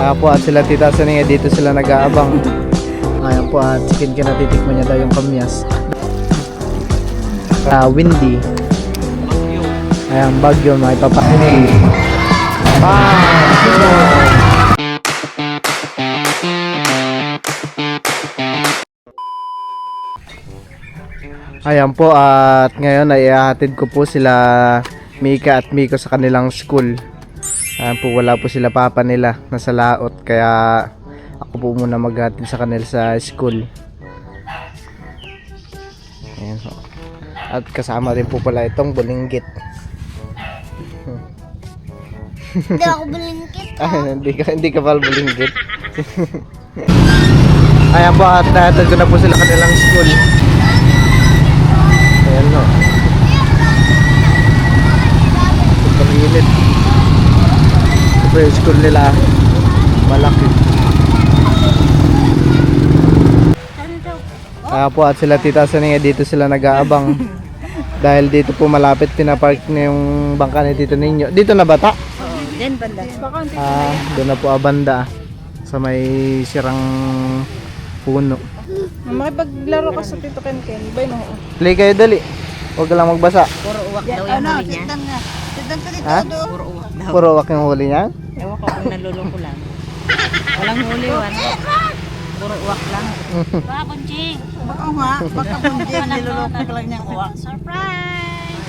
Kaya po at sila Tita Sonia dito sila nag-aabang. Ayan po at chicken kinatitikman niya daw yung kamyas. Windy. Ayan, bagyo may papakinig. Ayan po at ngayon ay ihahatid ko po sila Mika at Miko sa kanilang school. Ayan po, wala po sila papa nila, nasa laot, kaya ako po muna maghatid sa kanila sa school. Ayan po. At kasama rin po pala itong bulinggit. Hindi ako bulingkit. Hindi ka pala bulinggit. Ayan po at nahatid ko na po sila kanilang school. Ayan no. Super init. Super school nila. Malaki. Po at sila Tita Sonia dito sila nag-aabang. Dahil dito po malapit pinapark na yung bangka ni Tito Ninyo. Dito na bata? Oo, din banda. Doon na po abanda. Sa may sirang puno. Makipaglaro ka sa Tito Ken-Ken. Bay no. Play kayo dali. Huwag ka lang magbasa. Puro uwak daw yung huli niya. Sitan ka dito. Ha? Puro uwak daw. Puro wak yung huli niya? Ewan ko kung naluloko lang. Walang huli, puro uwak lang. Baka bunjing. Baka nga, baka bunjing. Niluloko ka lang niyang uwak. Surprise!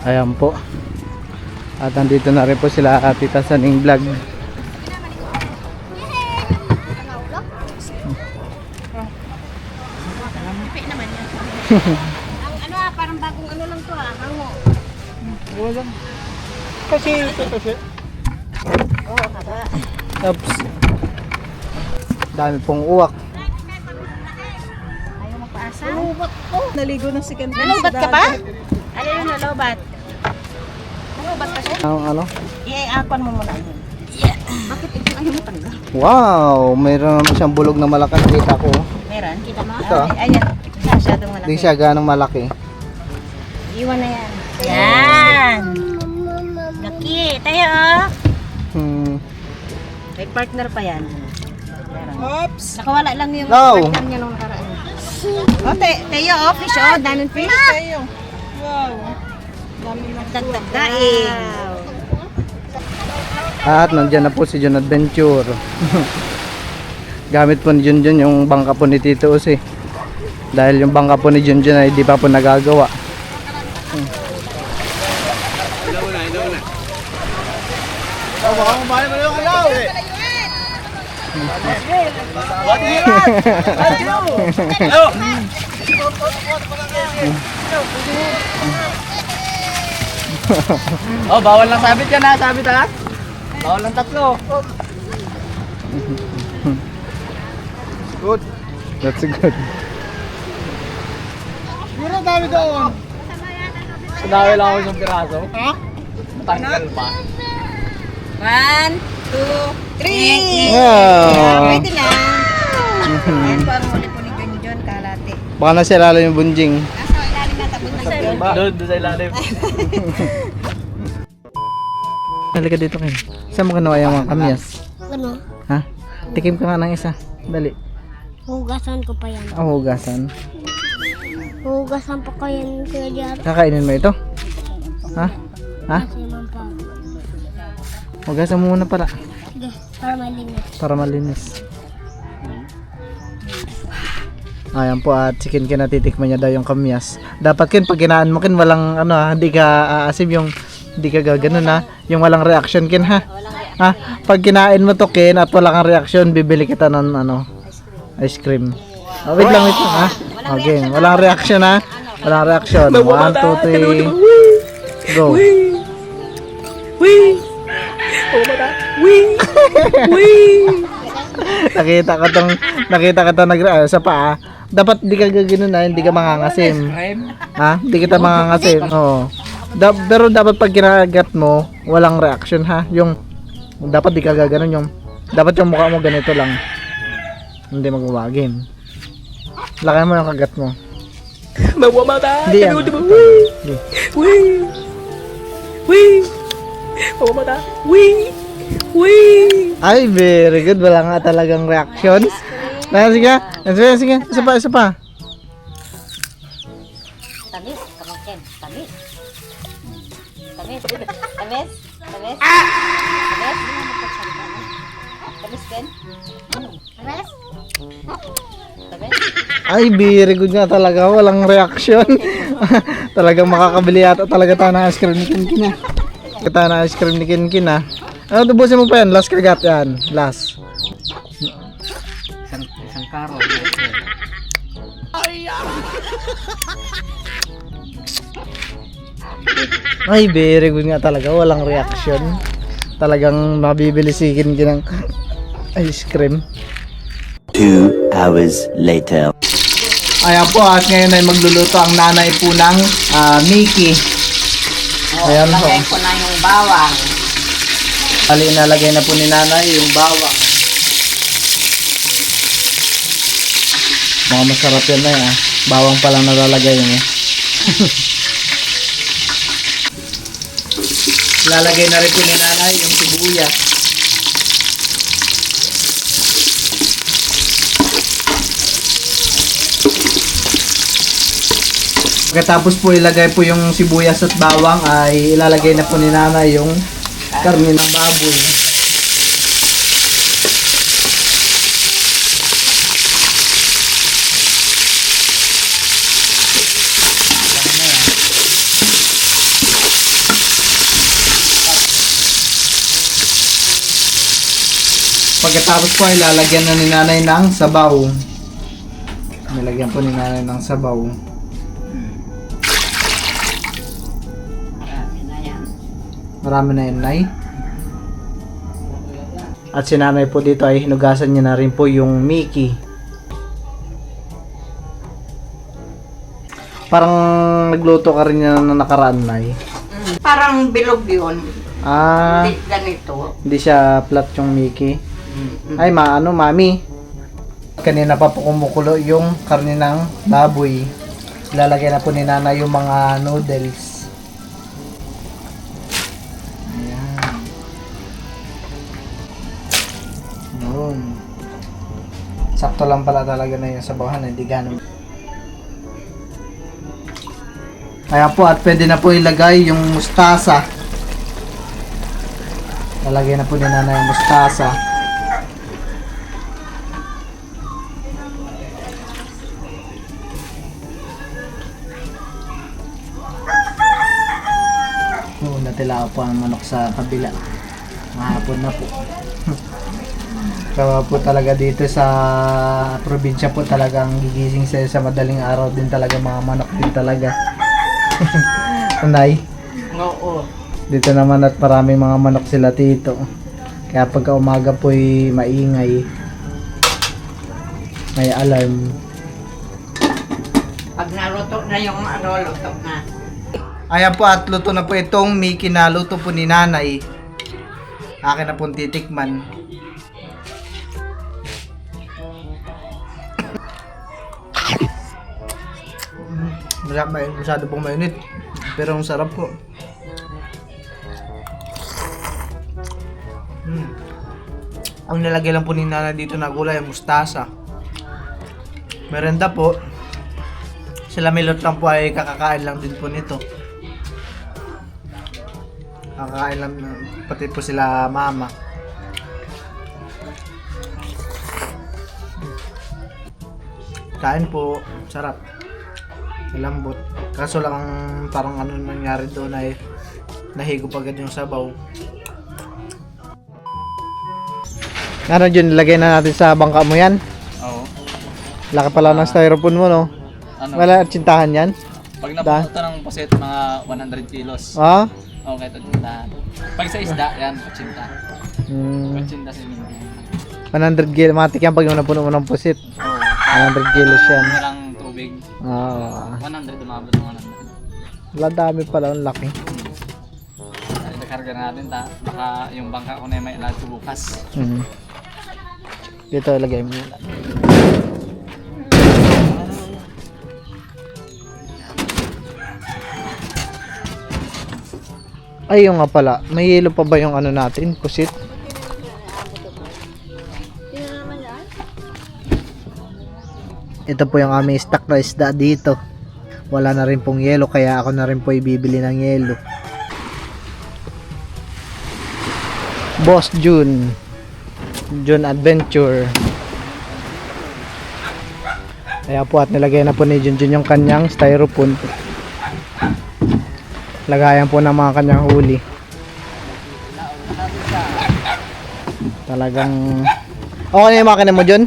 Ayan po. At nandito na rin po sila Tita Saning Vlog. Ang parang bagong ano lang to hango. Kasi ito kasi. Oo, kaba. Oops. Dami pong uwak. Ayaw magpaasa. Nalubat ko. Naligo na si Ken-Ken. Nalubat ka pa? Ano yun, nalubat? Nalubat ka siya? Ang ano? I-akuan mo muna yun. Bakit ito ayaw mo tanggal? Wow! Mayroon naman siyang bulog na malaki. Kita ko. Meron, kita mo? Ito. Ayan, masyadong malaki. Hindi siya ganong malaki. Iwan na yan. Yan! Laki! Tayo oh! May partner pa yan. Meron. Oops. Nakawala lang yung No. partner niya nung nakaraan. Oh, Tayo oh, fish oh, daming fish. Tayo. Wow. Dami na. Dagdag daing. At nandyan na po si John Adventure. Gamit po ni Junjun yung bangka po ni Tito Uzi. Dahil yung bangka po ni Junjun ay di pa po nagagawa. Oh, bawal lang sabit yan ha, sabit ha. Bawal lang tatlo. Good. That's good. Sino dami doon? Sinawi lang ako isang piraso. Ha? Matanggal pa. 1, 2, 3. Wow. Pwede na. Ayan po ang huli po ni Junjun, kalate. Baka na siya lalo yung bunjing. Nasa ilalim na tabon na siya. Doon sa ilalim. Halika dito kayo. Saan mo ganawa yung mga kamyas? Ano? Ha? Tikim ka nga ng isa. Dali. Hugasan ko pa yan. Ang hugasan. Hugasan pa ko yan, Kuya Jar. Kakainin mo ito? Ha? Ha? Kasi pa. Hugasan mo muna para. Sige, para malinis. Para malinis. Ayan po at chicken kinatitikman niya daw yung kamyas. Dapat kin pag kinaan mo kin walang ano ha, hindi ka aasim yung hindi ka gaganon ha, yung walang reaction kin ha. Ha, pag kinain mo to kin at wala kang reaction, bibili kita ng ano, ice cream. Oh, wait lang ha. Okay, walang reaction ha. Walang reaction. 1, 2, 3. Go. Nakita ka tong sa paa. Dapat di ka gagano na, hindi ka mangangasim. Ha? Hindi kita mangangasim. Oo. Pero dapat pag kinagat mo, walang reaction ha. Yung dapat di ka gaganon yung dapat yung mukha mo ganito lang. Hindi magwawagin. Lakayan mo yung kagat mo. Mawamata. Hindi yan. Wee. Wee. Mawamata. Wee. Ay, very good. Wala nga talagang reaction. Sige. Sige. Isa pa. Tamis, kamakin. Tamis. Tamis. Tamis. Tamis. Tamis din. Tamis. Tamis. Ay, very good nga talaga. Walang reaction. Talagang makakabili yata talaga tayo ng ice cream ni Kinkin. Kita na ice cream ni Kinkin ha. Ano, tubusin mo pa yan. Last kagat yan. Last. Isang karo. Ay, very good nga talaga. Walang reaction. Talagang mabibili si Kinkin ng ice cream. 2 hours later. Ayan po, at ngayon ay magluluto ang nanay po ng Mickey. Ayan po. Lagay ko na yung bawang. Bali, inalagay na po ni nanay yung bawang. Mga masarap yan na yan. Bawang pa lang nalalagay niya. Lalagay na rin po ni nanay yung sibuyas. Pagkatapos po ilagay po yung sibuyas at bawang ay ilalagay na po ni nanay yung karne ng baboy. Pagkatapos po ay lalagyan na ni nanay ng sabaw. Nilagyan po ni nanay ng sabaw. Marami na yun, Nay. At si nanay po dito ay hinugasan niya na rin po yung Mickey. Parang nagluto ka rin niya na nakaraan, Nay. Parang bilog yun. Ah, Hindi ganito. hindi siya flat yung Mickey. Ay, mami. Kanina pa po kumukulo yung karne ng baboy. Ilalagay na po ni nanay yung mga noodles. Ayan. Yun. Sakto lang pala talaga na yung sabawan, hindi ganun. Ayan po, at pwede na po ilagay yung mustasa. Lalagay na po ni nanay yung mustasa. Natila po ang manok sa kabila. Mahapon na po. Kaya po talaga dito sa probinsya po talagang gigising sa madaling araw din talaga, mga manok din talaga. Nay? Oo. Dito naman at maraming mga manok sila dito. Kaya pagka umaga po ay maingay. May alarm. Pag naluto na yung luto na. Ayan po, at luto na po itong Mickey na luto po ni nanay. Akin na pong titikman. Masyado pong mainit. Pero ang sarap po. Ang nilagay lang po ni nanay dito na gulay ay mustasa. Merenda po. Sila Milot lang po ay kakakain lang din po nito. Kakakain lang, pati po sila mama. Kain po, sarap. Malambot. Kaso lang parang ano nangyari doon ay nahigop agad yung sabaw. Ano dyan, nilagay na natin sa bangka mo yan? Oo. Laki pala ng styrofoam mo, no? Ano? Wala tsintahan yan? Pag napupunta ng puset, mga 100 kilos. Ah? Okay, tsintahan. Pag sa isda, yan, patsinta. Patsinta si Mindy. 100 kilo, matik yan pag napuno mo ng pusit. Oo. 100 kilos yan. Walang tubig. Oo. 100, umabot ng 100. Wala, dami pala, ang laki. Ay, nakarga natin, baka yung bangka ko na may alato bukas. Dito, ilagay mo muna. Ay, yung nga pala, may yelo pa ba yung ano natin, pusit? Ito po yung aming stock na isda dito. Wala na rin pong yelo kaya ako na rin po ibibili ng yelo. Boss June Adventure. Kaya po at nilagay na po ni Junjun yung kanyang styrofoam. Lagayan po ng mga kanyang huli. Talagang okay na yung makina mo, Jun?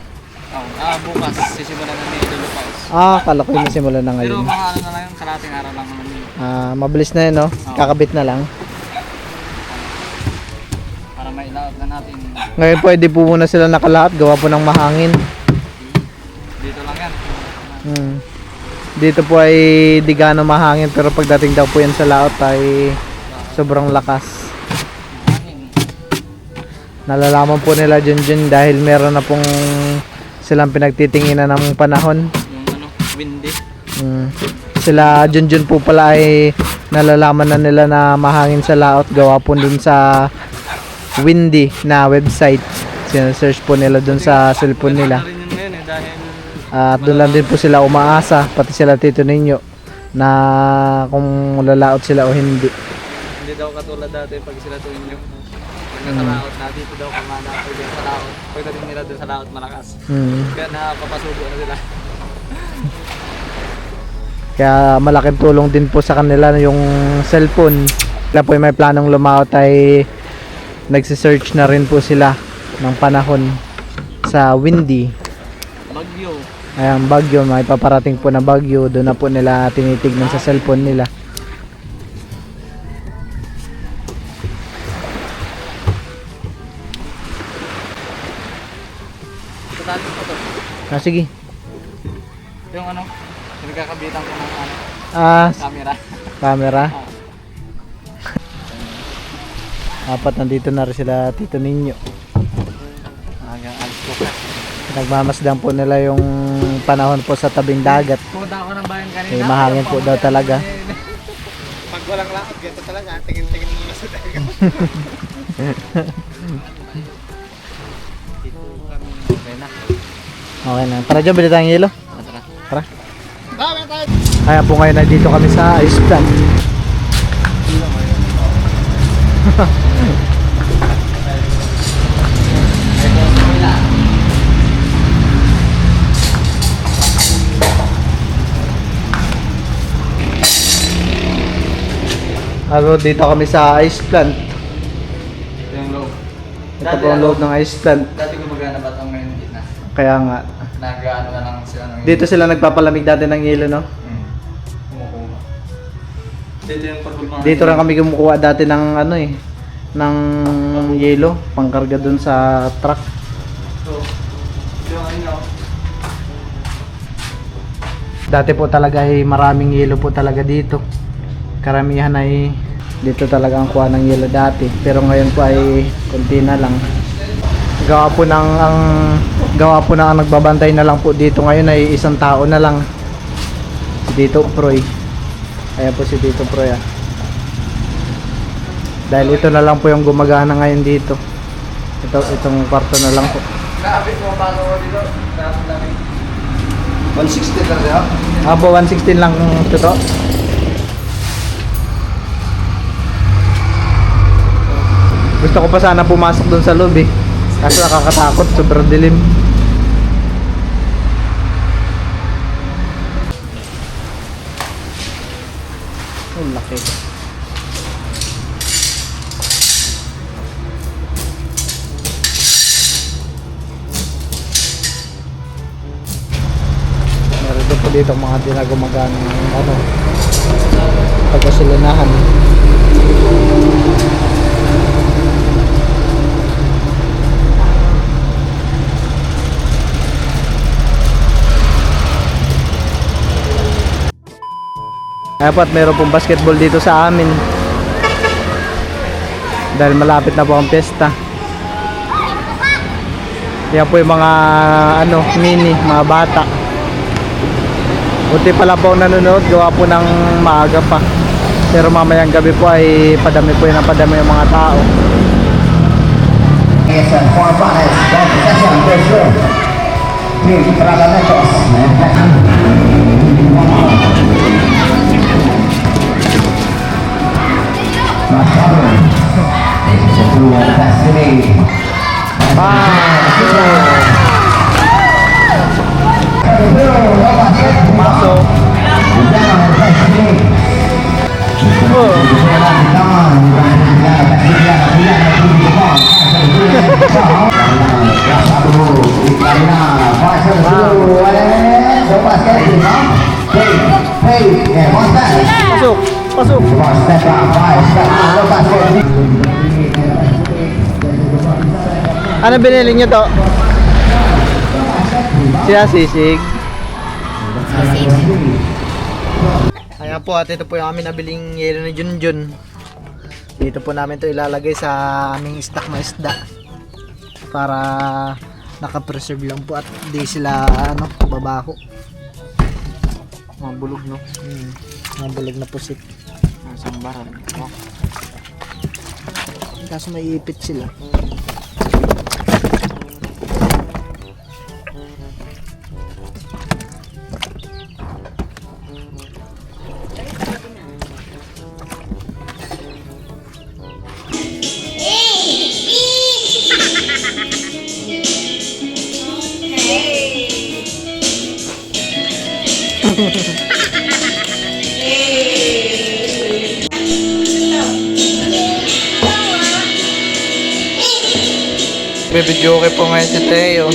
Bukas, sisimulan na ni Lulupaos. Kala ko yung nasimulan na Pero ngayon. mga ano na lang yung kalating araw lang naman yun. Mabilis na yun, no? Kakabit na lang. Para may laot na natin. Ngayon po, hindi po muna sila nakalahat. Gawa po ng mahangin. Dito lang yan. Dito po ay di gaano mahangin. Pero pagdating daw po yan sa laot ay sobrang lakas. Nalalaman po nila Junjun dahil meron na pong silang pinagtitinginan ng panahon. Yung ano, windy. Sila Junjun po pala ay nalalaman na nila na mahangin sa laot. Gawa po dun sa windy na website. Sinesearch po nila dun sa cellphone nila. Rin yun ngayon dahil At doon lang din po sila umaasa, pati sila Tito Ninyo, na kung lalaot sila o hindi. hindi daw katulad dati pag sila tuwing yung nagkakalaot na dito daw kumana pwede sa laot. Pagdating nila dun sa laot malakas. Kaya napapasubo na sila. Kaya malaking tulong din po sa kanila yung cellphone. Sila po may planong lumaot ay nagsisearch na rin po sila ng panahon sa windy. Bagyo. Ayan, bagyo, may paparating po na bagyo. Doon na po nila tinitignan sa cellphone nila. Tatali ko to. Sige. Yung ano, nagkakabitan ko ng ano, camera. Camera. Apat nandito na rin sila Tito Ninyo. Hanggang alis ko ka. Nagmamasdan po nila yung panahon po sa tabing dagat. Pumunta ako ng bayan kanina. Mahangin po daw talaga. Pag walang laot, ganito talaga. Tingin-tingin mo sa dagat. Okay na. Okay na. Tara dyan, bili tayong yelo. Tara. Tara. Kaya po ngayon nandito kami sa ice plant. Also, dito kami sa ice plant. Ito yung loob. Ito po ang loob ng ice plant. Dati gumagana ba itong ngayon na? Kaya nga, Nag-ano na lang sila ng dito sila nagpapalamig dati ng yelo, no? Kumukuha. Dito yung pagkukuha. Dito rin kami kumukuha dati ng ano eh, ng yelo, pangkarga dun sa truck. So, yung ano, Dati po talaga ay maraming yelo po talaga dito. Karamihan ay dito talaga ang kuha ng yelo dati. Pero ngayon po ay konti na lang. Gawa po ng ang nagbabantay na lang po dito ngayon ay isang tao na lang. Si Tito Proy. Ayan po si Tito Proy ah. Dahil ito na lang po yung gumagana ngayon dito. Itong kwarto na lang po. grabe po paano ko dito. Grabe lang. 160 na rin, ha? Abo 116 lang ito. Gusto ko pa sana pumasok doon sa loob eh. Kaso nakakatakot, sobrang dilim. Oh, laki. Meron doon po dito mga dinagumagana ng ano, pagkasilinahan. Kaya po at meron pong basketball dito sa amin. Dahil malapit na po ang pesta. Yan po yung mga ano, mini, mga bata. Buti pala po nanonood, gawa po ng maaga pa. Pero mamayang gabi po ay padami po yung napadami yung mga tao. Es el Juan Baez, con posesión de Drew. Drew para Netos. Pasok. Pasok. Pasok. Ano binili niyo to? Siya sisig. Ayan po at ito po yung aming nabiling yelo ni Junjun. Dito po namin to ilalagay sa aming stock na isda. Para naka-preserve lang po at di sila ano, babaho. Mga bulog no? Mga bulog na pusit. Sambaran. Oh. Kaso may ipit sila. Bibidyo ko po ngayon si Teo.